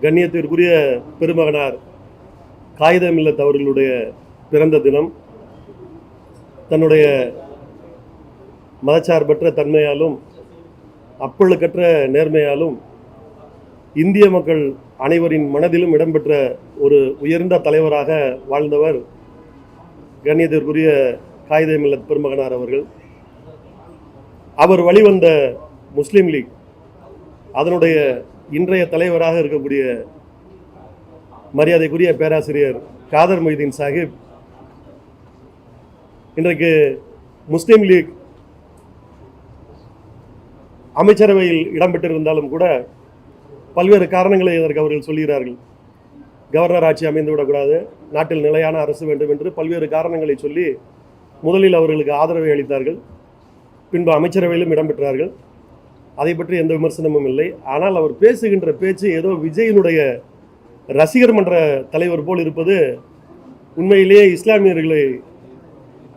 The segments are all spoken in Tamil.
கண்ணியத்திற்குரிய பெருமகனார் காயிதே மில்லத் அவர்களுடைய பிறந்த தினம். தன்னுடைய மதச்சார்பற்ற தன்மையாலும் அப்பழுக்கற்ற நேர்மையாலும் இந்திய மக்கள் அனைவரின் மனதிலும் இடம்பெற்ற ஒரு உயர்ந்த தலைவராக வாழ்ந்தவர் கண்ணியத்திற்குரிய காயிதே மில்லத் பெருமகனார் அவர்கள். அவர் வழிவந்த முஸ்லீம் லீக் அதனுடைய இன்றைய தலைவராக இருக்கக்கூடிய மரியாதைக்குரிய பேராசிரியர் காதர் மொய்தீன் சாஹிப் இன்றைக்கு முஸ்லீம் லீக் அமைச்சரவையில் இடம்பெற்றிருந்தாலும் கூட பல்வேறு காரணங்களை இதற்கு அவர்கள் சொல்கிறார்கள். கவர்னர் ஆட்சி அமைந்துவிடக்கூடாது, நாட்டில் நிலையான அரசு வேண்டும் என்று பல்வேறு காரணங்களை சொல்லி முதலில் அவர்களுக்கு ஆதரவை அளித்தார்கள். பின்பு அமைச்சரவையிலும் இடம்பெற்றார்கள். அதை பற்றி எந்த விமர்சனமும் இல்லை. ஆனால் அவர் பேசுகின்ற பேச்சு ஏதோ விஜயினுடைய ரசிகர் மன்ற தலைவர் போல் இருப்பது உண்மையிலேயே இஸ்லாமியர்களை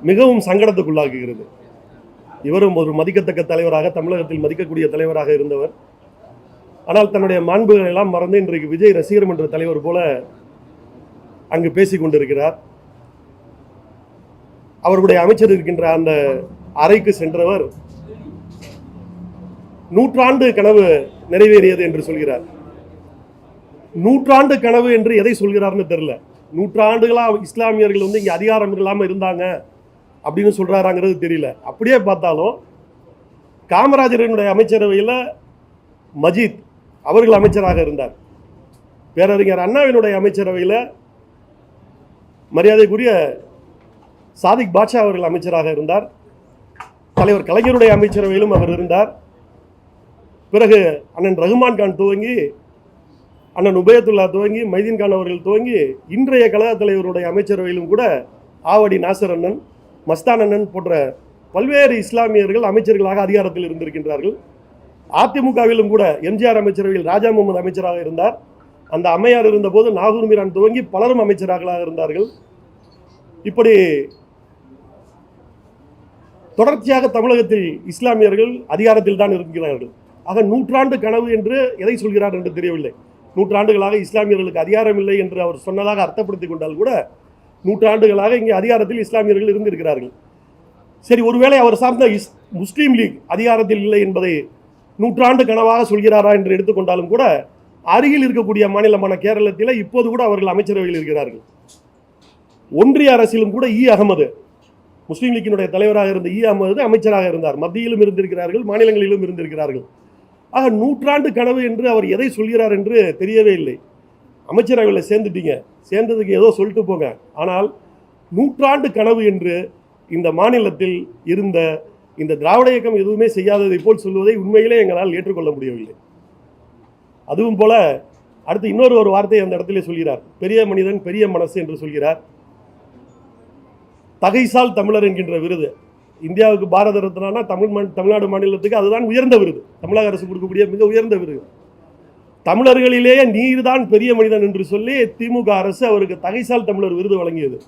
மிகவும் சங்கடத்துக்குள்ளாக்குகிறது. இவரும் ஒரு மதிக்கத்தக்க தலைவராக, தமிழகத்தில் மதிக்கக்கூடிய தலைவராக இருந்தவர். ஆனால் தன்னுடைய மாண்புகளை எல்லாம் மறந்து இன்றைக்கு விஜய் ரசிகர் மன்ற தலைவர் போல அங்கு பேசிக் கொண்டிருக்கிறார். அவர்களுடைய அமைச்சர் இருக்கின்ற அந்த அறைக்கு சென்றவர் நூற்றாண்டு கனவு நிறைவேறியது என்று சொல்கிறார். நூற்றாண்டு கனவு என்று எதை சொல்கிறார்னு தெரியல. நூற்றாண்டுகளா இஸ்லாமியர்கள் இங்க அதிகாரம் இல்லாமல் இருந்தாங்க அப்படின்னு சொல்றாராங்கிறது தெரியல. அப்படியே பார்த்தாலும் காமராஜரினுடைய அமைச்சரவையில் மஜீத் அவர்கள் அமைச்சராக இருந்தார். பேரறிஞர் அண்ணாவினுடைய அமைச்சரவையில் மரியாதைக்குரிய சாதிக் பாட்ஷா அவர்கள் அமைச்சராக இருந்தார். தலைவர் கலைஞருடைய அமைச்சரவையிலும் அவர் இருந்தார். பிறகு அண்ணன் ரஹ்மான் கான் துவங்கி, அண்ணன் உபயத்துல்லா துவங்கி, மைதீன் கான் அவர்கள் துவங்கி இன்றைய கழக தலைவருடைய அமைச்சரவையிலும் கூட ஆவடி நாசர் அண்ணன், மஸ்தான் அண்ணன் போன்ற பல்வேறு இஸ்லாமியர்கள் அமைச்சர்களாக அதிகாரத்தில் இருந்திருக்கின்றார்கள். அதிமுகவிலும் கூட எம்ஜிஆர் அமைச்சரவையில் ராஜா முகமது அமைச்சராக இருந்தார். அந்த அம்மையார் இருந்தபோது நாகூர் மீரான் துவங்கி பலரும் அமைச்சராக இருந்தார்கள். இப்படி தொடர்ச்சியாக தமிழகத்தில் இஸ்லாமியர்கள் அதிகாரத்தில் தான் இருக்கிறார்கள். ஆக நூற்றாண்டு கனவு என்று எதை சொல்கிறார் என்று தெரியவில்லை. நூற்றாண்டுகளாக இஸ்லாமியர்களுக்கு அதிகாரம் இல்லை என்று அவர் சொன்னதாக அர்த்தப்படுத்திக் கொண்டால் கூட நூற்றாண்டுகளாக இங்கே அதிகாரத்தில் இஸ்லாமியர்கள் இருந்திருக்கிறார்கள். சரி, ஒருவேளை அவர் சார்ந்த முஸ்லீம் லீக் அதிகாரத்தில் இல்லை என்பதை நூற்றாண்டு கனவாக சொல்கிறாரா என்று எடுத்துக்கொண்டாலும் கூட அருகில் இருக்கக்கூடிய மாநிலமான கேரளத்தில் இப்போது கூட அவர்கள் அமைச்சரவையில் இருக்கிறார்கள். ஒன்றிய அரசிலும் கூட அகமது, முஸ்லீம் லீக்கினுடைய தலைவராக இருந்த அகமது அமைச்சராக இருந்தார். மத்தியிலும் இருந்திருக்கிறார்கள், மாநிலங்களிலும் இருந்திருக்கிறார்கள். ஆக நூற்றாண்டு கனவு என்று அவர் எதை சொல்கிறார் என்று தெரியவே இல்லை. அமைச்சரவையில் சேர்ந்துட்டீங்க, சேர்ந்ததுக்கு ஏதோ சொல்லிட்டு போங்க. ஆனால் நூற்றாண்டு கனவு என்று இந்த மாநிலத்தில் இருந்த இந்த திராவிட இயக்கம் எதுவுமே செய்யாததை போல் சொல்வதை உண்மையிலே எங்களால் ஏற்றுக்கொள்ள முடியவில்லை. அதுவும் போல அடுத்து இன்னொரு வார்த்தையை அந்த இடத்திலே சொல்கிறார். பெரிய மனிதன் பெரிய மனசு என்று சொல்கிறார். தகைசால் தமிழர் என்கின்ற விருது இந்தியாவுக்கு பாரத ரத்னா தமிழ்நாடு மாநிலத்துக்கு அதுதான் உயர்ந்த விருது, தமிழக அரசு கொடுக்கக்கூடிய மிக உயர்ந்த விருது. தமிழர்களிலேயே நீர்தான் பெரிய மனிதன் என்று சொல்லி திமுக அரசு அவருக்கு தகைசால் தமிழர் விருது வழங்கியது.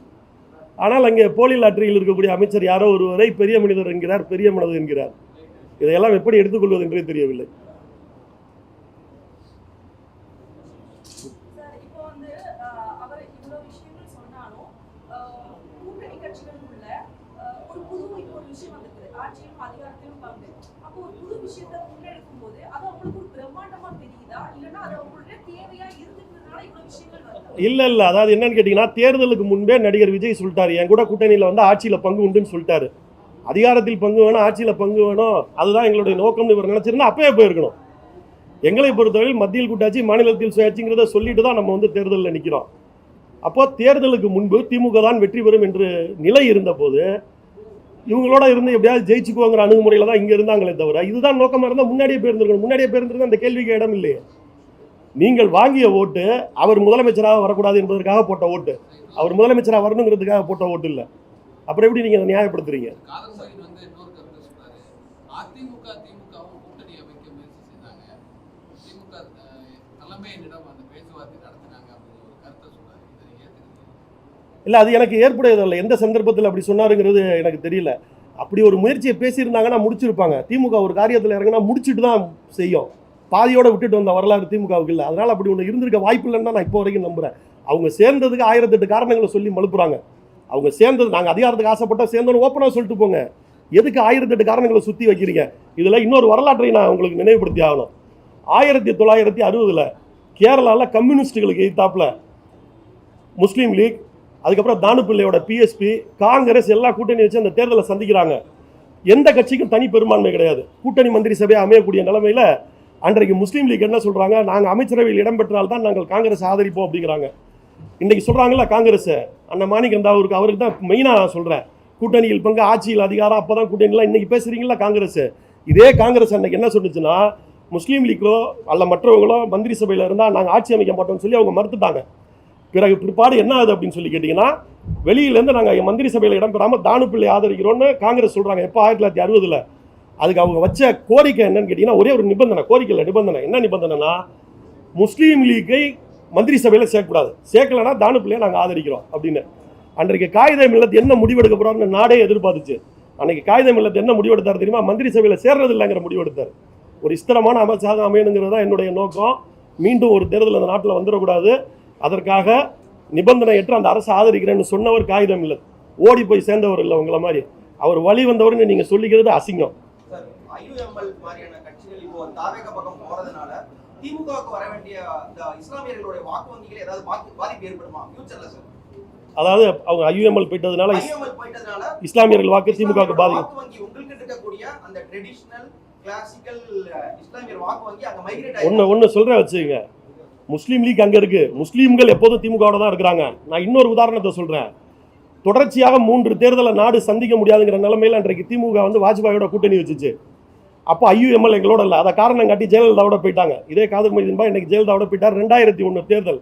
ஆனால் அங்கே போலி லாட்டரியில் இருக்கக்கூடிய அமைச்சர் யாரோ ஒருவரை பெரிய மனிதர் என்கிறார், பெரிய மனது என்கிறார். இதையெல்லாம் எப்படி எடுத்துக்கொள்வது என்றே தெரியவில்லை. இல்லை, அதாவது என்னன்னு கேட்டிங்கன்னா, தேர்தலுக்கு முன்பே நடிகர் விஜய் சொல்லிட்டாரு, என் கூட கூட்டணியில் வந்து ஆட்சியில் பங்கு உண்டுன்னு சொல்லிட்டாரு. அதிகாரத்தில் பங்கு வேணும், ஆட்சியில் பங்கு வேணும், அதுதான் எங்களுடைய நோக்கம்னு இவர் நினச்சிருந்தா அப்பவே போயிருக்கணும். எங்களை பொறுத்தவரையில் மத்தியில் கூட்டாட்சி, மாநிலத்தில் சுயாட்சிங்கிறத சொல்லிட்டு தான் நம்ம வந்து தேர்தலில் நிற்கிறோம். அப்போ தேர்தலுக்கு முன்பு திமுக தான் வெற்றி பெறும் என்று நிலை இருந்தபோது இவங்களோட இருந்து எப்படியாவது ஜெயிச்சுக்குவோங்கிற அணுகுமுறையில் தான் இங்கே இருந்தாங்களே தவிர இதுதான் நோக்கமாக இருந்தால் முன்னாடியே போயிருந்துருக்கணும். முன்னாடியே போயிருந்திருந்தால் அந்த கேள்விக்கு இடம் இல்லையே. நீங்கள் வாங்கிய ஓட்டு அவர் முதலமைச்சராக வரக்கூடாது என்பதற்காக போட்ட ஓட்டு, அவர் முதலமைச்சராக வரணுங்கிறதுக்காக போட்ட ஓட்டு இல்லை. அப்புறம் எப்படி நீங்கள் அதை நியாயப்படுத்துறீங்க? இல்லை, அது எனக்கு ஏற்புடையதில்லை. எந்த சந்தர்ப்பத்தில் அப்படி சொன்னாருங்கிறது எனக்கு தெரியல. அப்படி ஒரு முயற்சியை பேசியிருந்தாங்கன்னா முடிச்சிருப்பாங்க. திமுக ஒரு காரியத்தில் இறங்கினா முடிச்சுட்டு தான் செய்யும். பாதியோட விட்டுட்டு வந்த வரலாறு திமுகவுக்கு இல்லை. அதனால் அப்படி ஒன்று இருந்திருக்க வாய்ப்பு இல்லைன்னு தான் நான் இப்போ வரைக்கும் நம்புகிறேன். அவங்க சேர்ந்ததுக்கு 1008 காரணங்களை சொல்லி மழுப்புறாங்க. அவங்க சேர்ந்தது நாங்கள் அதிகாரத்துக்கு ஆசைப்பட்டால் சேர்ந்தோன்னு ஓப்பனாக சொல்லிட்டு போங்க. எதுக்கு 1008 காரணங்களை சுற்றி வைக்கிறீங்க? இதில் இன்னொரு வரலாற்றை நான் உங்களுக்கு நினைவுபடுத்தி ஆகணும். 1960 கேரளாவில் கம்யூனிஸ்டுகளுக்கு எதிர்த்தாப்பில் முஸ்லீம் லீக், அதுக்கப்புறம் தானுப்பிள்ளையோட பிஎஸ்பி, காங்கிரஸ் எல்லா கூட்டணி வச்சு அந்த தேர்தலை சந்திக்கிறாங்க. எந்த கட்சிக்கும் தனி பெரும்பான்மை கிடையாது. கூட்டணி மந்திரி சபையை அமையக்கூடிய நிலைமையில் அன்றைக்கு முஸ்லீம் லீக் என்ன சொல்கிறாங்க, நாங்கள் அமைச்சரவையில் இடம்பெற்றால்தான் நாங்கள் காங்கிரஸ் ஆதரிப்போம் அப்படிங்கிறாங்க. இன்றைக்கி சொல்கிறாங்களா காங்கிரஸ், அண்ணன் மாணிக்கந்தாவூருக்கு அவருக்கு தான் மெயினாக நான் சொல்கிறேன். கூட்டணியில் பங்கு, ஆட்சியில் அதிகாரம், அப்போ தான் கூட்டணிலாம் இன்றைக்கி பேசுகிறீங்களா காங்கிரஸ். இதே காங்கிரஸ் அன்றைக்கி என்ன சொன்னிச்சுன்னா, முஸ்லீம் லீக்கோ அல்ல மற்றவங்களோ மந்திரி சபையில் இருந்தால் நாங்கள் ஆட்சி அமைக்க மாட்டோம்னு சொல்லி அவங்க மறுத்துட்டாங்க. பிறகு பிற்பாடு என்ன ஆகுது அப்படின்னு சொல்லி கேட்டிங்கன்னா, வெளியிலேருந்து நாங்கள் மந்திரி சபையில் இடம்பெறாமல் தானுப்பிள்ளை ஆதரிக்கிறோன்னு காங்கிரஸ் சொல்கிறாங்க. எப்போ 1960. அதுக்கு அவங்க வச்ச கோரிக்கை என்னன்னு கேட்டிங்கன்னா, ஒரே ஒரு நிபந்தனை, கோரிக்கையில் நிபந்தனை. என்ன நிபந்தனைனா, முஸ்லீம் லீக்கை மந்திரி சபையில் சேர்க்கக்கூடாது, சேர்க்கலைன்னா தானுப்பிள்ளையை நாங்கள் ஆதரிக்கிறோம் அப்படின்னு. அன்றைக்கு காயிதே மில்லத் என்ன முடிவெடுக்க போகிறாருன்னு நாடே எதிர்பார்த்துச்சு. அன்றைக்கி காயிதே மில்லத் என்ன முடிவெடுத்தார் தெரியுமா? மந்திரி சபையில் சேர்றது இல்லைங்கிற முடிவெடுத்தார். ஒரு ஸ்திரமான அமைச்சாக அமையணுங்கிறது தான் என்னுடைய நோக்கம். மீண்டும் ஒரு தேர்தல் அந்த நாட்டில் வந்துடக்கூடாது. அதற்காக நிபந்தனையற்ற அந்த அரசை ஆதரிக்கிறேன்னு சொன்னவர் காயிதே மில்லத். ஓடி போய் சேர்ந்தவர் இல்லை உங்களை மாதிரி. அவர் வழி வந்தவர்னு நீங்கள் சொல்லிக்கிறது அசிங்கம். அதாவது அவங்க ஐயுஎம்எல் போயிட்டதுனால இஸ்லாமியர்கள் வாக்கு திமுகவுக்கு பாதிக்கும். ஒன்று சொல்கிறேன் வச்சுங்க, முஸ்லீம் லீக் அங்கே இருக்குது, முஸ்லீம்கள் எப்போதும் திமுகவோட தான் இருக்கிறாங்க. நான் இன்னொரு உதாரணத்தை சொல்கிறேன். தொடர்ச்சியாக 3 தேர்தலை நாடு சந்திக்க முடியாதுங்கிற நிலைமையில் அன்றைக்கு திமுக வந்து வாஜ்பாயோட கூட்டணி வச்சுச்சு. அப்போ ஐயுஎம்எல் எங்களோட இல்லை. அதை காரணம் காட்டி ஜெயலலிதாவோட போயிட்டாங்க. இதே காதர் மொய்தீன் பாய் இன்றைக்கி ஜெயலலிதாவோட போயிட்டார். 2001 தேர்தல்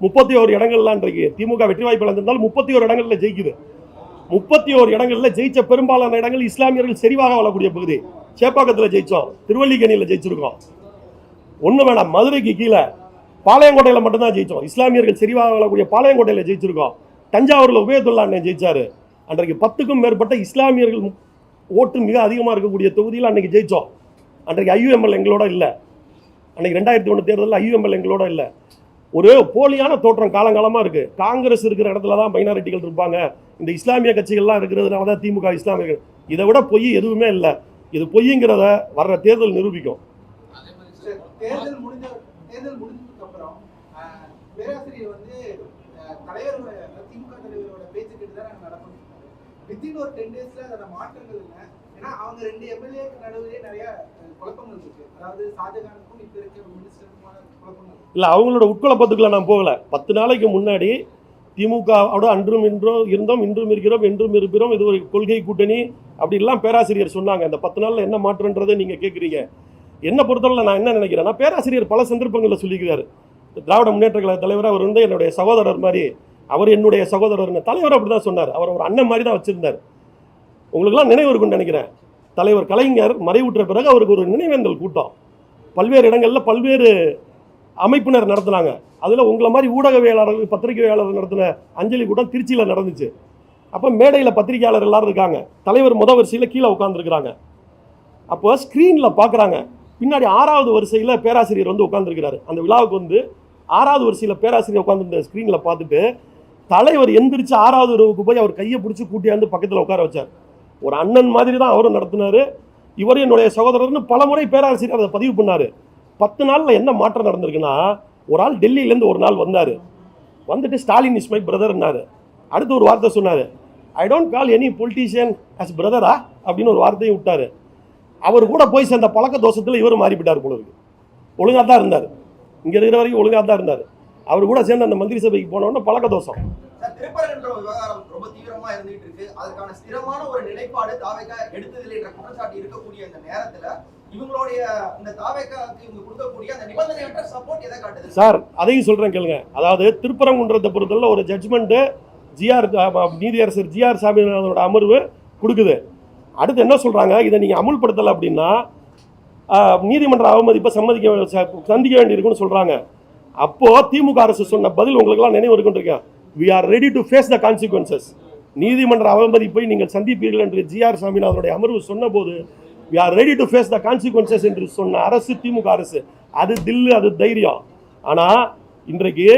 31 இடங்கள்லாம் இன்றைக்கு திமுக வெற்றி வாய்ப்பு இழந்திருந்தால் 31 இடங்களில் ஜெயிக்குது. 31 இடங்களில் ஜெயிச்ச பெரும்பாலான இடங்கள் இஸ்லாமியர்கள் செறிவாக வாழக்கூடிய பகுதி. சேப்பாக்கத்தில் ஜெயித்தோம், திருவல்லிக்கேணியில் ஜெயிச்சிருக்கோம். ஒன்று வேணாம், மதுரைக்கு கீழே பாளையங்கோட்டையில் மட்டும்தான் ஜெயித்தோம். இஸ்லாமியர்கள் செறிவாக வாழக்கூடிய பாளையங்கோட்டையில் ஜெயிச்சிருக்கோம். தஞ்சாவூரில் உபயதுல்லா அண்ணன் ஜெயிச்சார். அன்றைக்கு 10க்கும் மேற்பட்ட இஸ்லாமியர்கள் ஓட்டு மிக அதிகமாக இருக்கக்கூடிய தொகுதியில் அன்றைக்கி ஜெயித்தோம். அன்றைக்கு ஐயுஎம்எல் எங்களோட இல்லை. அன்றைக்கி 2001 தேர்தலில் ஐயுஎம்எல் எங்களோட இல்லை. ஒரு போலியான தோற்றம் காலங்காலமாக இருக்குது. காங்கிரஸ் இருக்கிற இடத்துல தான் மைனாரிட்டிகள் இருப்பாங்க, இந்த இஸ்லாமிய கட்சிகள்லாம் இருக்கிறதுனால தான் திமுக இஸ்லாமியர்கள். இதை விட பொய் எதுவுமே இல்லை. இது பொய்ங்கிறத வர்ற தேர்தல் நிரூபிக்கும். தேர்தல் முடிஞ்சதுக்கு அப்புறம் பேராசிரியர் வந்து திமுக தலைவரோட பேச்சு கேட்டு தான் நாங்கள் நடக்கணும். வித்தின் ஒரு 10 daysல அதோட மாற்றங்கள் இல்லை. ஏன்னா அவங்க 2 எம்எல்ஏ நடுவிலே நிறைய குழப்பங்கள் இருக்கு. அதாவது ஷாஜகானுக்கும் இப்போ இருக்க மினிஸ்டருக்குமான குழப்பங்கள் இல்லை. அவங்களோட உட்குழப்பத்துக்குள்ள நான் போகல. 10 நாளைக்கு முன்னாடி திமுகவோட அன்றும் இன்றும் இருந்தோம், இன்றும் இருக்கிறோம், என்றும் இருப்பிறோம், இது ஒரு கொள்கை கூட்டணி அப்படிலாம் பேராசிரியர் சொன்னாங்க. இந்த 10 நாளில் என்ன மாற்றன்றதை நீங்கள் கேட்குறீங்க. என்னை பொறுத்தவரை நான் என்ன நினைக்கிறேன்னா, பேராசிரியர் பல சந்தர்ப்பங்களில் சொல்லிக்கிறார். திராவிட முன்னேற்ற கழக தலைவர் அவர் வந்து என்னுடைய சகோதரர் மாதிரி, அவர் என்னுடைய சகோதரர்னு தலைவர் அப்படி தான் சொன்னார். அவர் ஒரு அண்ணன் மாதிரி தான் வச்சுருந்தார். உங்களுக்கெல்லாம் நினைவு இருக்குன்னு நினைக்கிறேன். தலைவர் கலைஞர் மறைவுற்ற பிறகு அவருக்கு ஒரு நினைவேந்தல் கூட்டம் பல்வேறு இடங்களில் பல்வேறு அமைப்பினர் நடத்தினாங்க. அதில் உங்களை மாதிரி ஊடகவியலாளர்கள், பத்திரிகையாளர்கள் நடத்தின அஞ்சலி கூட்டம் திருச்சியில் நடந்துச்சு. அப்போ மேடையில் பத்திரிகையாளர் எல்லாரும் இருக்காங்க. தலைவர் முத வரிசையில் கீழே உட்காந்துருக்குறாங்க. அப்போ ஸ்க்ரீனில் பார்க்குறாங்க, பின்னாடி 6வது வரிசையில் பேராசிரியர் வந்து உட்காந்துருக்கிறாரு. அந்த விழாவுக்கு வந்து 6வது வரிசையில் பேராசிரியர் உட்காந்துருந்த ஸ்க்ரீனில் பார்த்துட்டு தலைவர் எந்திரிச்சு 6வது ரோவுக்கு போய் அவர் கையை பிடிச்சி கூட்டியாந்து பக்கத்தில் உட்கார வச்சார். ஒரு அண்ணன் மாதிரி தான் அவரும் நடத்தினார். இவரும் என்னுடைய சகோதரர்னு பல முறை பேராசிரியர் அதை பதிவு பண்ணார். 10 நாளில் என்ன மாற்றம் நடந்திருக்குன்னா, ஒரு ஆள் டெல்லியிலேருந்து ஒரு நாள் வந்தார். வந்துட்டு ஸ்டாலின் இஸ் மை பிரதர்னாரு. அடுத்து ஒரு வார்த்தை சொன்னார், I don't call any politician as பிரதரா அப்படின்னு ஒரு வார்த்தையும் விட்டார். அவர் கூட போய் சேர்ந்த பழக்க தோஷத்தில் இவர் மாறிவிட்டார் போல இருக்கு. ஒழுங்காக தான் இருந்தார், இங்கே இருக்கிற வரைக்கும் ஒழுங்காக தான் இருந்தார். அவர் கூட சேர்ந்து அந்த மந்திரி சபைக்கு போனோன்னா பழக்க தோஷம். திருப்பரங்குன்ற விவகாரம் ரொம்ப தீவிரமா இருந்துட்டு இருக்கு. அதற்கான ஸ்திரமான ஒரு நிலைப்பாடு தாவேக எடுத்ததில்லை என்ற குற்றச்சாட்டு இருக்கக்கூடிய இந்த நேரத்துல இவங்களுடைய இந்த தாவேகாவுக்கு இவங்க கொடுக்கக்கூடிய அந்த நிபந்தனையற்ற சப்போர்ட் எதை காட்டுது சார்? அதையும் சொல்றேன் கேளுங்க. அதாவது திருப்பரங்குன்றத்தை பொறுத்தவரை ஒரு ஜட்ஜ்மெண்ட் நீதியரசர் ஜிஆர் சாமிநாதனோட அமர்வு கொடுக்குது. அடுத்து என்ன சொல்றாங்க, இதை நீங்க அமுல்படுத்தலை அப்படின்னா நீதிமன்ற அவமதிப்பை சந்திக்க வேண்டியிருக்குன்னு சொல்றாங்க. அப்போ திமுக அரசு சொன்ன பதில் உங்களுக்கெல்லாம் நினைவு இருக்கேன், we are ready to face the consequences. நீதிமன்ற அவமதிப்பை நீங்கள் சந்திப்பீர்கள் என்று ஜிஆர் சாமிநாதனுடைய அமர்வு சொன்ன போது we are ready to face the consequences என்று சொன்ன அரசு திமுக அரசு. அது தில்லு, அது தைரியம். ஆனால் இன்றைக்கு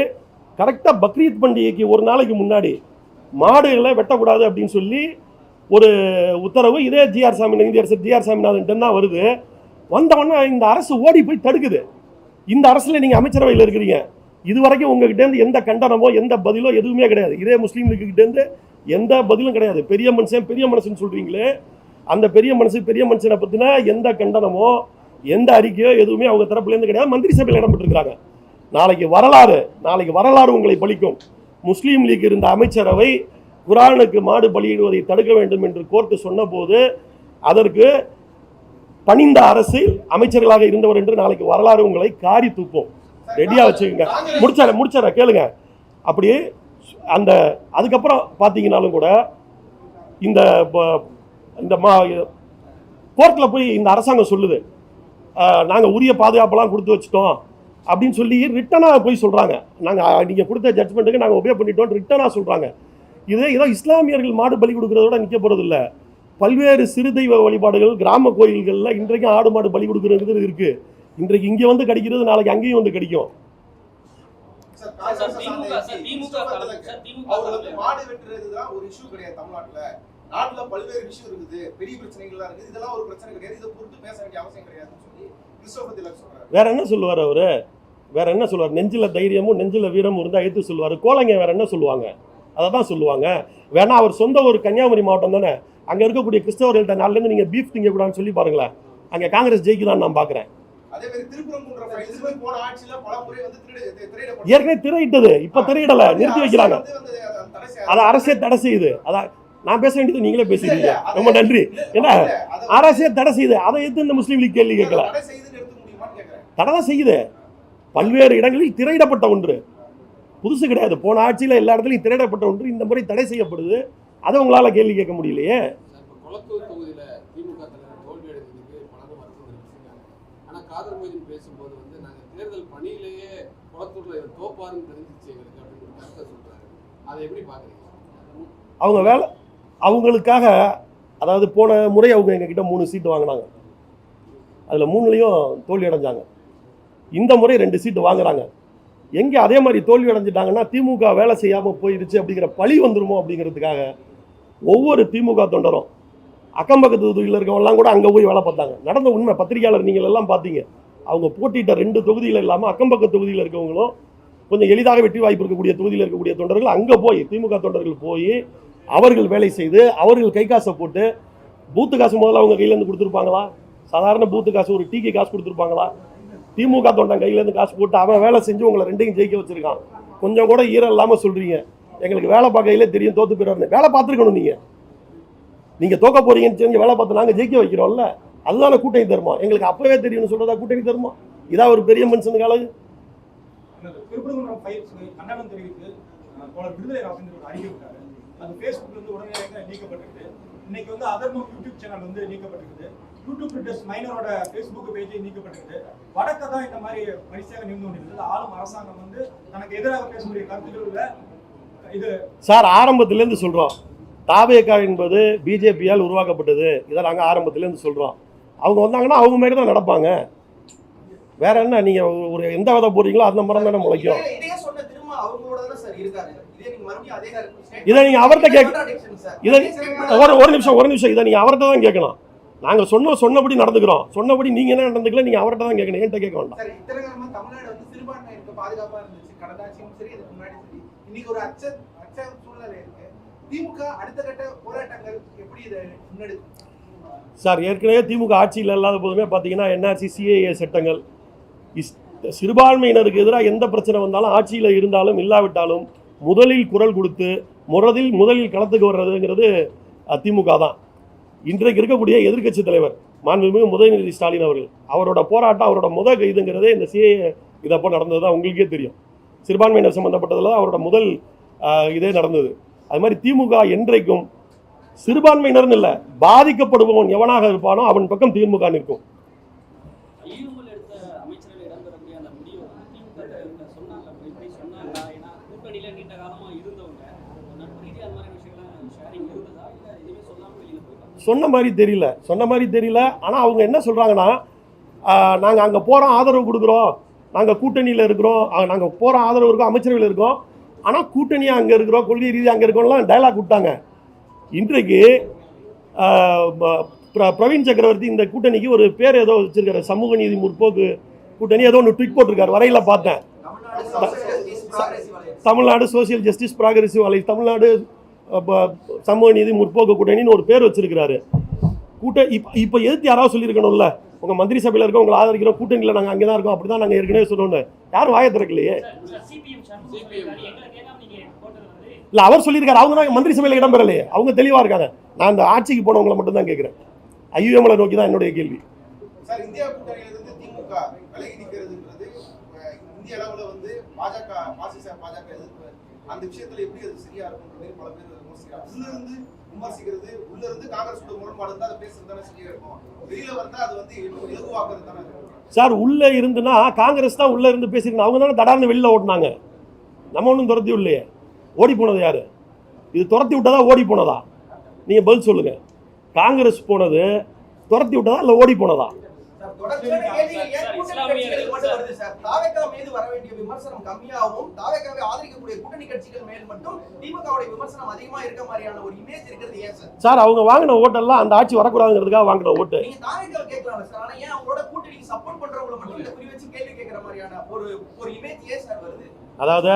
கரெக்டாக பக்ரீத் பண்டிகைக்கு ஒரு நாளைக்கு முன்னாடி மாடுகளை வெட்டக்கூடாது அப்படின்னு சொல்லி ஒரு உத்தரவு இதே நீதியரசர் ஜிஆர் சாமிநாதன் தான் வருது. வந்தவொடனே இந்த அரசு ஓடி போய் தடுக்குது. இந்த அரசில் நீங்கள் அமைச்சரவையில் இருக்கிறீங்க, இது வரைக்கும் உங்ககிட்டேருந்து எந்த கண்டனமோ எந்த பதிலோ எதுவுமே கிடையாது. இதே முஸ்லீம் லீக்குகிட்டேருந்து எந்த பதிலும் கிடையாது. பெரிய மனுஷன் சொல்கிறீங்களே, அந்த பெரிய மனுஷனை பற்றின எந்த கண்டனமோ எந்த அறிக்கையோ எதுவுமே அவங்க தரப்புலேருந்து கிடையாது. மந்திரி சபையில் இடம்பெற்றிருக்கிறாங்க. நாளைக்கு வரலாறு உங்களை பலிக்கும். முஸ்லீம் லீக் இருந்த அமைச்சரவை குரானுக்கு மாடு பலியிடுவதை தடுக்க வேண்டும் என்று கோர்ட்டு சொன்னபோது அதற்கு பணிந்த அரசில் அமைச்சர்களாக இருந்தவர் என்று நாளைக்கு வரலாறு உங்களை காரி தூக்கும். ரெடியாக வச்சுக்கோங்க. முடிச்சார கேளுங்க. அப்படியே அந்த அதுக்கப்புறம் பார்த்தீங்கன்னாலும் கூட இந்த கோர்ட்டில் போய் இந்த அரசாங்கம் சொல்லுது, நாங்கள் உரிய பாதுகாப்பெல்லாம் கொடுத்து வச்சுட்டோம் அப்படின்னு சொல்லி ரிட்டனாக போய் சொல்கிறாங்க. நீங்கள் கொடுத்த ஜட்ஜ்மெண்ட்டுக்கு நாங்கள் ஒபே பண்ணிட்டோம் ரிட்டனாக சொல்கிறாங்க. ஏதோ இஸ்லாமியர்கள் மாடு பலி கொடுக்குறதோட நிற்க போகிறது இல்லை. பல்வேறு சிறு தெய்வ வழிபாடுகள் கிராம கோயில்களில் இன்றைக்கும் ஆடு மாடு பலி கொடுக்குறது இருக்குது. இன்றைக்கு இங்கே வந்து கிடைக்கிறது நாளைக்கு அங்கேயும் வந்து கிடைக்கும். மாடு வெட்டுறதுதான் ஒரு இஷ்யூ கிடையாது தமிழ்நாட்டுல. நாட்டுல பல்வேறு விஷயம் இருக்குது, பெரிய பிரச்சனைகள்லாம் இருக்குது. இதெல்லாம் ஒரு பிரச்சனை கிடையாது, இதை பொறுத்து பேச வேண்டிய அவசியம் கிடையாதுன்னு சொல்லி கிறிஸ்டோபர் திலக் சொல்றாரு. வேற என்ன சொல்லுவார் அவரு? வேற என்ன சொல்லுவார்? நெஞ்சில தைரியமும் நெஞ்சில வீரமும் இருந்தால் எடுத்து சொல்லுவார். கோலைங்க வேற என்ன சொல்லுவாங்க? அதை தான் சொல்லுவாங்க. வேணா அவர் சொந்த ஒரு கன்னியாகுமரி மாவட்டம் தானே, அங்கே இருக்கக்கூடிய கிறிஸ்தவர்கள்ட்ட நாளிலேருந்து நீங்கள் பீஃப் திங்கக்கூடாதுன்னு சொல்லி பாருங்களேன். அங்கே காங்கிரஸ் ஜெயிக்குதான்னு நான் பார்க்குறேன். ஏற்கனவே திரையிட்டது, இப்போ திரையிடலை, நிறுத்தி வைக்கிறாங்க. அதை அரசே தடை செய்யுது. அதான் நான் பேச வேண்டியது நீங்களே பேசுறீங்க. ரொம்ப நன்றி. ஏன்னா அரசே தடை செய்யுது, அதை எதிர்த்து இந்த முஸ்லீம் லீக் கேள்வி கேட்கல. தடை தான் செய்யுது. பல்வேறு இடங்களில் திரையிடப்பட்ட ஒன்று, புதுசு கிடையாது. போன ஆட்சியில் எல்லா இடத்துலையும் திரையிடப்பட்ட ஒன்று இந்த முறை தடை செய்யப்படுது. அதை உங்களால் கேள்வி கேட்க முடியலையே. கொளத்தூர் தொகுதியில் திமுக தலைவர் தோல்வி அடைந்ததுக்கு பலரும் வருத்தம் தெரிவிச்சிருக்காங்க. ஆனால் காதர் மொய்தீன் பேசும்போது நாங்கள் தேர்தல் பணியிலேயே கொளத்தூரில் தோப்பாருன்னு தெரிஞ்சிச்சு எங்களுக்கு அப்படின்னு ஒரு கருத்தை சொல்கிறாரு. அதை எப்படி பார்க்குறீங்க? அவங்க வேலை அவங்களுக்காக, அதாவது போன முறை அவங்க எங்ககிட்ட 3 சீட்டு வாங்கினாங்க, அதில் 3லையும் தோல்வி அடைஞ்சாங்க. இந்த முறை 2 சீட்டு வாங்குறாங்க. எங்கே அதே மாதிரி தோல்வி அடைஞ்சிட்டாங்கன்னா திமுக வேலை செய்யாமல் போயிடுச்சு அப்படிங்கிற பழி வந்துருமோ அப்படிங்கிறதுக்காக ஒவ்வொரு திமுக தொண்டரும் அக்கம்பக்கத்து தொகுதியில் இருக்கவங்கலாம் கூட அங்கே போய் வேலை பார்த்தாங்க. நடந்த உண்மை, பத்திரிகையாளர் நீங்கள் எல்லாம் பார்த்தீங்க. அவங்க போட்டியிட்ட 2 தொகுதியில் இல்லாமல் அக்கம்பக்கத்து தொகுதியில் இருக்கவங்களும் கொஞ்சம் எளிதாக வெற்றி வாய்ப்பு இருக்கக்கூடிய தொகுதியில் இருக்கக்கூடிய தொண்டர்கள் அங்கே போய் திமுக தொண்டர்கள் போய் அவர்கள் வேலை செய்து அவர்கள் கை காசை போட்டு, பூத்து காசு முதல்ல அவங்க கையிலேருந்து கொடுத்துருப்பாங்களா? சாதாரண பூத்து காசு ஒரு டீக்கு காசு கொடுத்துருப்பாங்களா? திமுக தொண்டன் கையிலேருந்து காசு போட்டு அவன் வேலை செஞ்சு உங்களை 2யும் ஜெயிக்க வச்சிருக்கான். கொஞ்சம் கூட ஈரம் இல்லாமல் சொல்கிறீங்க எங்களுக்கு வேலை பார்க்கையிலே தெரியும் தோத்து போயிடுவாருன்னு. வேலை பார்த்துருக்கணும். நீங்கள் தோக்க போறீங்கன்னு தெரிஞ்சு வேலை பார்த்து நாங்கள் ஜெயிக்க வைக்கிறோம்ல, அதுதான கூட்டணி தருமம். எங்களுக்கு அப்பவே தெரியும்னு சொல்றதா கூட்டணி தருமம்? இதான் ஒரு பெரிய மனுஷனுக்கு அழகு. திருப்பரங்குன்றம் ஃபைல்ஸ்க்கு கண்டனம் தெரிவித்து தோழர் விடுதலை ராஜேந்திரன் அறிக்கை விட்டாரு. அது ஃபேஸ்புக்ல இருந்து உடனடியாக நீக்கப்பட்டிருக்கு. இன்னைக்கு அதர்மம் யூடியூப் சேனல் நீக்கப்பட்டிருக்கு. யூடியூப் ரிட்டர்ஸ் மைனரோட ஃபேஸ்புக் பேஜ் நீக்கப்பட்டிருக்கு. வடக்க தான் இந்த மாதிரி வரிசையாக நின்று கொண்டிருக்கிறது. ஆளும் அரசாங்கம் தனக்கு எதிராக பேசக்கூடிய கருத்துக்கள் இது சார் ஆரம்பத்திலேருந்து சொல்கிறோம். தாவேகா என்பது பிஜேபியால் உருவாக்கப்பட்டது. இதை நாங்கள் ஆரம்பத்திலேருந்து சொல்கிறோம். அவங்க வந்தாங்கன்னா அவங்க மாதிரி தான் நடப்பாங்க. வேற என்ன, நீங்க ஒரு எந்த விதை போடுறீங்களோ அந்த மரம் தானே முளைக்கும். இதை நீங்க அவர்கிட்ட ஒரு நிமிஷம் இதை நீங்க அவர்கிட்ட தான் கேட்கணும். நாங்க சொன்னபடி நடந்துக்கிறோம். சொன்னபடி நீங்க என்ன நடந்துக்கல, நீங்க அவர்கிட்ட தான் கேட்கணும், என்கிட்ட கேட்க வேண்டாம். தமிழ்நாடு சிறுபான்மையினருக்கு பாதுகாப்பா இருந்துச்சு கடந்த ஆட்சியும் சரி, இதுக்கு முன்னாடி சரி. இன்னைக்கு ஒரு அச்ச சூழ்நிலை இருக்கு. திமுக அடுத்த கட்ட போராட்டங்கள் எப்படி இதை முன்னெடுக்கும் சார்? ஏற்கனவே திமுக ஆட்சியில் இல்லாத போதுமே பார்த்தீங்கன்னா என்ஆர்சி, சிஏஏ சட்டங்கள், சிறுபான்மையினருக்கு எதிராக எந்த பிரச்சனை வந்தாலும் ஆட்சியில் இருந்தாலும் இல்லாவிட்டாலும் முதலில் குரல் கொடுத்து முதலில் களத்துக்கு வர்றதுங்கிறது திமுக தான். இன்றைக்கு இருக்கக்கூடிய எதிர்க்கட்சி தலைவர் மாண்புமிகு உதயநிதி ஸ்டாலின் அவரோட போராட்டம், அவரோட முதல் கைதுங்கிறதே இந்த சிஏஏ இதப்போ நடந்தது தான். உங்களுக்கே தெரியும். சிறுபான்மையினர் சம்பந்தப்பட்டதில் அவரோட முதல் இதே நடந்தது. அது மாதிரி திமுக என்றைக்கும் சிறுபான்மையினர்னு இல்லை, பாதிக்கப்படுபவன் எவனாக இருப்பானோ அவன் பக்கம் திமுக நிற்கும். சொன்ன மாதிரி தெரியல. ஆனால் அவங்க என்ன சொல்கிறாங்கன்னா, நாங்கள் அங்கே போகிறோம், ஆதரவு கொடுக்குறோம், நாங்கள் கூட்டணியில் இருக்கிறோம், நாங்கள் போகிறோம், ஆதரவு இருக்கோம், அமைச்சரவையில் இருக்கோம், ஆனால் கூட்டணியாக அங்கே இருக்கிறோம், கொள்கை ரீதியாக அங்கே இருக்கோம்லாம் டைலாக் விட்டாங்க. இன்றைக்கு பிரவீன் சக்கரவர்த்தி இந்த கூட்டணிக்கு ஒரு பேர் ஏதோ வச்சிருக்காரு, சமூக நீதி முற்போக்கு கூட்டணி, ஏதோ ஒன்று ட்விட் போட்டிருக்காரு, வரையில் பார்த்தேன். தமிழ்நாடு சோசியல் ஜஸ்டிஸ் ப்ராக்ரெசிவ் அலை, தமிழ்நாடு சமூக நீதி முற்போக்கு கூட்டணின்னு ஒரு பேர் வச்சிருக்கிறாரு. இப்போ எதிர்த்து யாராவது சொல்லியிருக்கணும்ல, உங்கள் மந்திரி சபையில் இருக்க உங்களை ஆதரிக்கிறோம், கூட்டணியில் நாங்கள் அங்கே தான் இருக்கோம், அப்படி தான் நாங்கள் ஏற்கனவே சொல்லணும்னு யாரும் வாயை திறக்கலையே. இல்லை, அவர் சொல்லியிருக்காரு, அவங்க தான் மந்திரி சபையில் இடம் பெறலையே, அவங்க தெளிவாக இருக்காங்க. நான் இந்த ஆட்சிக்கு போனவங்களை மட்டும் தான் கேட்குறேன். ஐயுஎம்எலை நோக்கி தான் என்னுடைய கேள்வி. சார், இந்தியா கூட்டணியிலிருந்து திமுக விலகி நிற்கிறதுன்றது இந்திய அளவில் வந்து பாஜக எதிர்ப்பு, அந்த விஷயத்துல எப்படி அது சரியா இருக்கும் பல பேர் விமர்சிக்கிறாங்க. உள்ள இருந்து விமர்சிக்கிறது, உள்ள இருந்து காங்கிரஸ் முரண்பாடு இருந்தா அதை பேசுறது தானே சரியா இருக்கும். வெளியில வந்தா அது வந்து இலகுவாக்குறது தானே. சார், உள்ள இருந்துன்னா காங்கிரஸ் தான் உள்ள இருந்து பேசிருக்கணும். அவங்க தானே தடார்னு வெளியில ஓடினாங்க. நம்ம ஒன்றும் துரத்தி இல்லையே. ஓடி போனது யாரு? இது துரத்தி விட்டதா ஓடி போனதா? நீங்க பதில் சொல்லுங்க. காங்கிரஸ் போனது துரத்தி விட்டதா இல்ல ஓடி போனதா? தொடர்ச்சியான கேள்விகள் ஏன் கூட்டணி கட்சிகளுக்கு மட்டும் வருது சார்? தாவேகா மீது வர வேண்டிய விமர்சனம் கம்மியாகவும் தாவேகாவை ஆதரிக்கக்கூடிய கூட்டணி கட்சிகள் மேல் மட்டும் திமுகவுடைய விமர்சனம் அதிகமா இருக்க மாதிரியான ஒரு இமேஜ் இருக்கிறது ஏன் சார்? சார், அவங்க வாங்கின ஓட்டெல்லாம் அந்த ஆட்சி வரக்கூடாதுங்கிறதுக்காக வாங்கின ஓட்டு. நீங்க தாவேகா கேட்கலாம் சார், ஆனா ஏன் அவங்களோட கூட்டணிக்கு சப்போர்ட் பண்றவங்கள மட்டும் இத குறி வச்சு கேள்வி கேட்கிற மாதிரியான ஒரு இமேஜ் ஏன் சார் வருது? அதாவது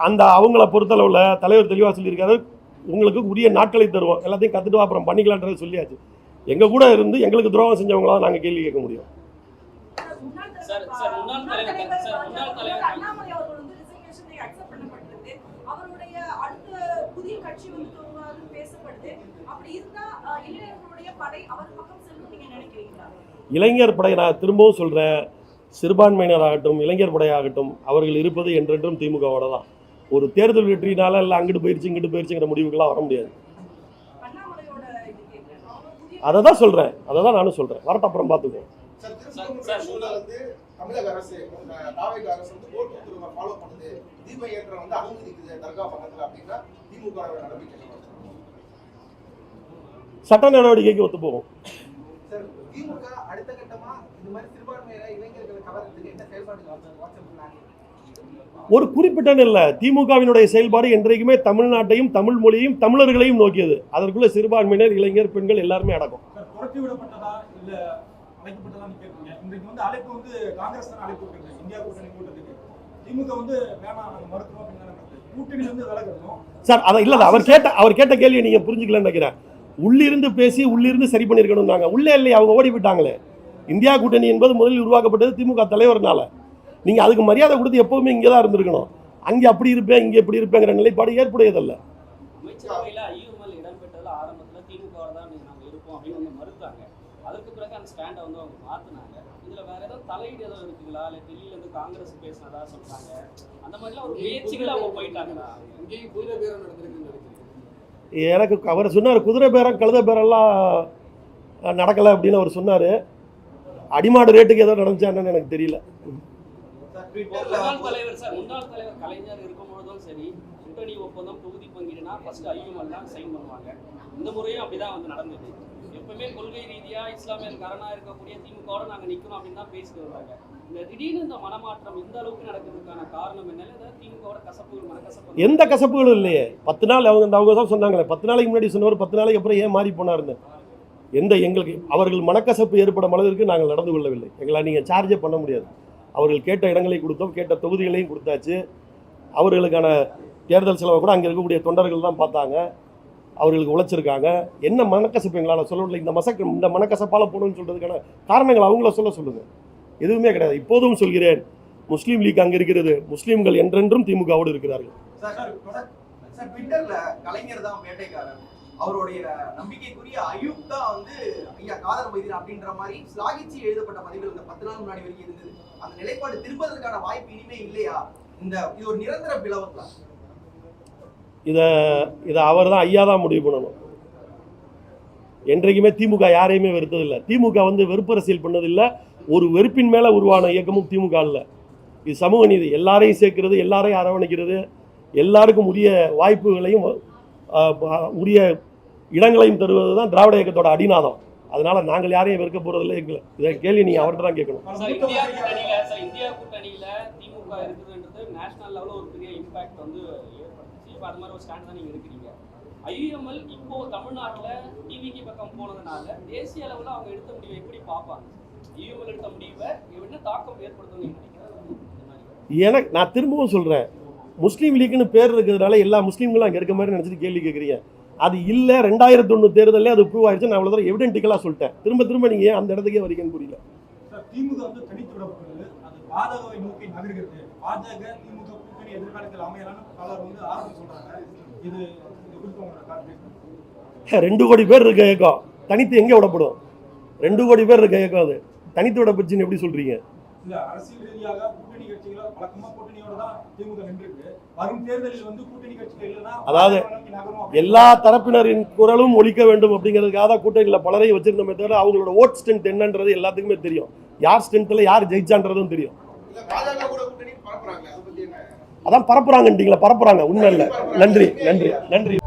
அந்த அவங்கள பொறுத்தளவுல தலைவர் தெளிவா சொல்லியிருக்காரு, உங்களுக்கு உரிய நாட்களை தருவோம், எல்லாத்தையும் கத்துட்டு அப்புறம் பண்ணிக்கலான்றது சொல்லியாச்சு. எங்க கூட இருந்து எங்களுக்கு துரோகம் செஞ்சவங்களா நாங்க கேள்வி கேட்க முடியும். இளைஞர் படை, நான் திரும்பவும் சொல்றேன், சிறுபான்மையினராகட்டும் இளைஞர் படையாகட்டும் அவர்கள் இருப்பது என்றென்றும் திமுகவோட தான். ஒரு தேர்தல் வெற்றினால இல்லை அங்கிட்டு போயிடுச்சு இங்கிட்டு போயிடுச்சுங்கிற முடிவுக்கெல்லாம் வர முடியாது. அதை தான் சொல்கிறேன், அதை தான் நானும் சொல்கிறேன். வரட்ட அப்புறம் பார்த்துக்குவோம். தமிழக அரசு தாவேகா அரசு வந்து கோர்ட் உத்தரவை ஃபாலோ பண்ணுது, தீப ஏற்றம் வந்து அனுமதிக்குது தர்கா பக்கத்தில் அப்படின்னா திமுக நடவடிக்கை சட்ட நடவடிக்கைக்கு ஒத்து போகும். திமுக அடுத்த கட்டமா இந்த மாதிரி சிறுபான்மையினர் இளைஞர்களை கவர்றதுக்கு என்ன செயல்பாடு ஒரு குறிப்பிட்ட இல்லை, திமுகவினுடைய செயல்பாடு என்றைக்குமே தமிழ்நாட்டையும் தமிழ் மொழியையும் தமிழர்களையும் நோக்கியது. அதற்குள்ள சிறுபான்மையினர் இளைஞர் பெண்கள் எல்லாருமே அடக்கும். துரத்தி விடப்பட்டதா இல்ல அழைக்கப்பட்டதான்னு கேட்பீங்க. இன்றைக்கு வந்து அழைப்பு வந்து காங்கிரஸ் தான் அழைப்பு விட்டுருக்கு இந்தியா கூட்டணி கூட்டத்துக்கு. திமுக வந்து வேணாம் நாங்கள் மறுக்கிறோம் அப்படின்னு கூட்டணியில இருந்து விலகணும் சார். அதை இல்லை, அவர் கேட்ட கேள்வியை நீங்க புரிஞ்சுக்கலன்னு நினைக்கிறேன். உள்ளிருந்து பேசி உள்ளிருந்து சரி பண்ணியிருக்கணும் தாங்க. உள்ளே இல்லையே, அவங்க ஓடி விட்டாங்களே. இந்தியா கூட்டணி என்பது முதலில் உருவாக்கப்பட்டது திமுக தலைவர்னால. நீங்கள் அதுக்கு மரியாதை கொடுத்து எப்போவுமே இங்கே தான் இருந்திருக்கணும். அங்கே அப்படி இருப்பேன் இங்கே எப்படி இருப்பேங்கிற நிலைப்பாடு ஏற்புடையதல்ல. அமைச்சரவையில் ஐயுஎம்எல் இடம்பெற்றதில் ஆரம்பத்தில் திமுக தான் நாங்கள் இருப்போம் அப்படின்னு வந்து மறுத்தாங்க. அதுக்கு பிறகு அந்த ஸ்டாண்டை வந்து அவங்க மாற்றினாங்க. இதில் வேற ஏதாவது தலையீடு ஏதோ இருக்குங்களா? இல்லை டெல்லியிலேருந்து காங்கிரஸ் பேசினதா சொல்கிறாங்க. அந்த மாதிரிலாம் ஒரு முயற்சிகள் அவங்க போயிட்டாங்களா? இங்கேயும் குதிரை பேரம் நடந்திருக்குன்னு நினைக்கிறேன். எனக்கு அவர் சொன்னார், குதிரை பேரம் கழுத பேரெல்லாம் நடக்கலை அப்படின்னு அவர் சொன்னார். அடிமாடு ரேட்டுக்கு ஏதோ நடந்துச்சான்னு எனக்கு தெரியல. முன்னாள் தலைவர் கலைஞர் இருக்கும்பொழுதும் சரி, கூட்டணி ஒப்பந்தம் தொகுதி பங்கீடுனா ஃபர்ஸ்ட் ஐயுஎம்எல் தான் சைன் பண்ணுவாங்க. இந்த முறையும் அப்படிதான் வந்து நடந்தது. எப்பவுமே கொள்கை ரீதியா இஸ்லாமியர் காரணா இருக்கக்கூடிய திமுகவோட நாங்க நிக்கணும் அப்படின்னு தான் பேசிட்டு வந்தாங்க. இந்த திடீர்னு இந்த மனமாற்றம் இந்த அளவுக்கு நடக்கிறதுக்கான காரணம் என்ன? ஏதாவது திமுகவோட கசப்புகள் மனக்கசப்பு? எந்த கசப்புகளும் இல்லையே. 10 நாள் அவங்க தான் சொன்னாங்களே, 10 நாளைக்கு முன்னாடி சொன்னவர் 10 நாளைக்கு அப்புறம் ஏன் மாறி போனாருன்னு. எங்களுக்கு அவர்கள் மனக்கசப்பு ஏற்படும் அளவிற்கு நாங்கள் நடந்து கொள்ளவில்லை. எங்களை நீங்கள் சார்ஜே பண்ண முடியாது. அவர்கள் கேட்ட இடங்களை கொடுத்தோம், கேட்ட தொகுதிகளையும் கொடுத்தாச்சு. அவர்களுக்கான தேர்தல் செலவை கூட அங்கே இருக்கக்கூடிய தொண்டர்கள் தான் பார்த்தாங்க, அவர்களுக்கு உழைச்சிருக்காங்க. என்ன மனக்கசப்பு எங்களால் சொல்ல முடியல. இந்த மனக்கசப்பால் போகணும்னு சொல்கிறதுக்கான காரணங்கள் அவங்கள சொல்லுங்கள். எதுவுமே கிடையாது. இப்போதும் சொல்கிறேன், முஸ்லீம் லீக் அங்கே இருக்கிறது. முஸ்லீம்கள் என்றென்றும் திமுகவோடு இருக்கிறார்கள். சார், ட்விட்டர்ல கலைஞர் தான் வேட்டைக்காரர், அவருடைய நம்பிக்கைக்குரிய அயூப் தான் வந்து ஐயா காதர் மொய்தீன் அப்படின்ற மாதிரி ஸ்லாகிச்சு எழுதப்பட்ட பதிவுகள் இந்த 10 நாள் முன்னாடி வரைக்கும் இருந்தது. அந்த நிலைப்பாடு திரும்புவதற்கான வாய்ப்பு இனிமே இல்லையா? இது ஒரு நிரந்தர பிளவுங்களா? இதை அவர் தான் ஐயா தான் முடிவு பண்ணணும். என்றைக்குமே திமுக யாரையுமே வெறுத்ததில்லை. திமுக வந்து வெறுப்பரசியல் பண்ணதில்லை. ஒரு வெறுப்பின் மேலே உருவான இயக்கமும் திமுக இல்லை. இது சமூக நீதி, எல்லாரையும் சேர்க்கிறது, எல்லாரையும் அரவணைக்கிறது, எல்லாருக்கும் உரிய வாய்ப்புகளையும் உரிய இடங்களையும் தருவது தான் திராவிட இயக்கத்தோட அடிநாதம். அதனால நாங்கள் யாரையும் வெறுக்க போறதில்லை. எங்களை இதை கேள்வி நீங்க அவர்கிட்ட தான் கேட்கணும். சார் இந்தியா கூட்டணியில திமுக இருக்குதுன்றது நேஷனல் லெவலில் ஒரு பெரிய இம்பாக்ட் வந்து ஏற்படுத்துச்சு. இப்போ அது மாதிரி ஒரு ஸ்டாண்ட் தான் நீங்க எடுக்கிறீங்க. ஐயுஎம்எல் இப்போ தமிழ்நாட்டில் டிவிக்கு பக்கம் போனதுனால தேசிய அளவில் அவங்க எடுத்த முடிவை எப்படி பார்ப்பாங்க? ஐயுஎம்எல் எடுத்த முடிவை என்ன தாக்கம் ஏற்படுத்தும்னு நினைக்கிறேன். எனக்கு நான் திரும்பவும் சொல்றேன், முஸ்லீம் லீக்னு பேர் இருக்கிறதுனால எல்லா முஸ்லீம்களும் அங்கே இருக்க மாதிரி நினச்சிட்டு கேள்வி கேட்குறீங்க. அது இல்லை, 2001 தேர்தலே அது ப்ரூவ் ஆயிடுச்சு. நான் அவ்வளோ தூரம் எவிடென்டிக்கலாக சொல்லிட்டேன். திரும்ப நீங்கள் ஏன் அந்த இடத்துக்கே வரீங்கன்னு புரியல. திமுக வந்து தனித்துடப்பட்டது, அது பாஜகவை நோக்கி நகர்கிறது. பாஜக திமுக கூட்டணி எதிர்காலத்தில் அமையலான்னு பலர் வந்து ஆரம்பிச்சு சொல்றாங்க. இது குறித்து உங்களோட கருத்து? 2 கோடி பேர் இருக்க இயக்கம் தனித்து எங்கே விடப்படும்? 2 கோடி பேர் இருக்க இயக்கம் அது தனித்து விடப்பட்டுன்னு எப்படி சொல்றீங்க? இல்ல, அரசியல் ரீதியாக கூட்டணி கட்சிகள வழக்கமா கூட்டணியோட தான் திமுக நின்றுருக்கு. வரும் தேர்தலில் வந்து கூட்டணி கட்சிகள் இல்லைன்னா அதாவது எல்லா தரப்பினரின் குரலும் ஒலிக்க வேண்டும் அப்படிங்கிறதுக்காக தான் கூட்டணியில் பலரையும் வச்சிருந்தோமே தவிர அவங்களோட ஓட் ஸ்ட்ரென்த் என்னன்றது எல்லாத்துக்குமே தெரியும். யார் ஸ்ட்ரென்த்தில் யார் ஜெயிச்சான்றதும் தெரியும். இல்ல பாஜக கூட கூட்டணி பரப்புறாங்களே, அதை பத்தி என்ன? அதான் பரப்புறாங்கன்றீங்களா? பரப்புறாங்க, உண்மை இல்லை. நன்றி நன்றி நன்றி.